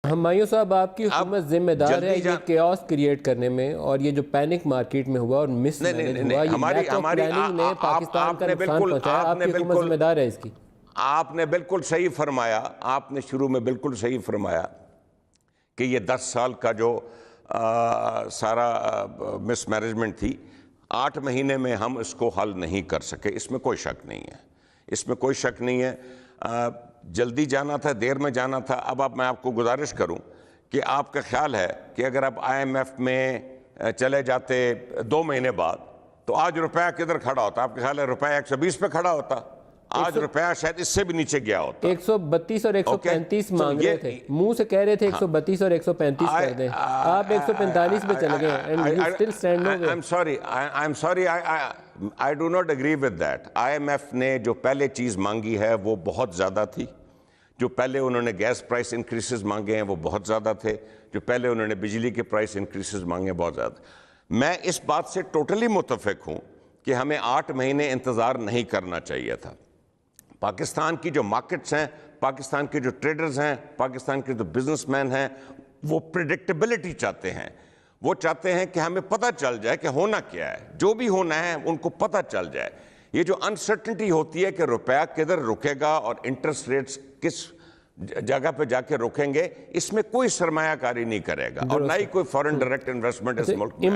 हुमायूं साहब, आपकी हुकूमत जिम्मेदार है ये केओस क्रिएट करने में, और ये जो पैनिक मार्केट में हुआ और मिसमैनेज हुआ, ये लैक ऑफ प्लानिंग ने पाकिस्तान का नुकसान पहुंचाया। आपकी हुकूमत जिम्मेदार है इसकी। आपने बिल्कुल सही फरमाया, आपने शुरू में बिल्कुल सही फरमाया कि ये 10 साल का जो सारा मिसमैनेजमेंट थी, 8 महीने में हम इसको हल नहीं कर सके, इसमें कोई शक नहीं है, इसमें कोई शक नहीं है। जल्दी जाना था, देर में जाना था। अब मैं आपको गुजारिश करूं कि आपका ख्याल है कि अगर आप IMF में चले जाते 2 महीने बाद, तो आज रुपया किधर खड़ा होता? आपका ख्याल है रुपया 120 पे खड़ा होता? आज रुपया शायद इससे भी नीचे गया होता। 132 और 135 मांग रहे थे, मुंह से कह रहे थे 132 और 135 कर दें, आप 145 पे चले गए। And you still stand no way. I am sorry, I do not agree with that. IMF ने जो पहले चीज़ मांगी है वो बहुत ज़्यादा थी। जो पहले उन्होंने गैस प्राइस इंक्रीसेस मांगे हैं वो बहुत ज़्यादा थे। जो पहले उन्होंने बिजली के प्राइस इंक्रीसेस मांगे बहुत ज़्यादा। मैं इस बात से टोटली मुत्तफिक हूँ कि हमें 8 महीने इंतज़ार नहीं करना चाहिए था। पाकिस्तान की जो मार्केट्स हैं, पाकिस्तान के जो ट्रेडर्स हैं, पाकिस्तान के जो बिजनेसमैन हैं, वो प्रिडिक्टेबिलिटी चाहते हैं। वो चाहते हैं कि हमें पता चल जाए कि होना क्या है, जो भी होना है उनको पता चल जाए। ये जो अनसर्टेनिटी होती है कि रुपया किधर रुकेगा और इंटरेस्ट रेट्स किस जगह पे जाके रुकेंगे, इसमें कोई सरमायाकारी नहीं करेगा और ना ही कोई फॉरेन डायरेक्ट इन्वेस्टमेंट इस मुल्क में।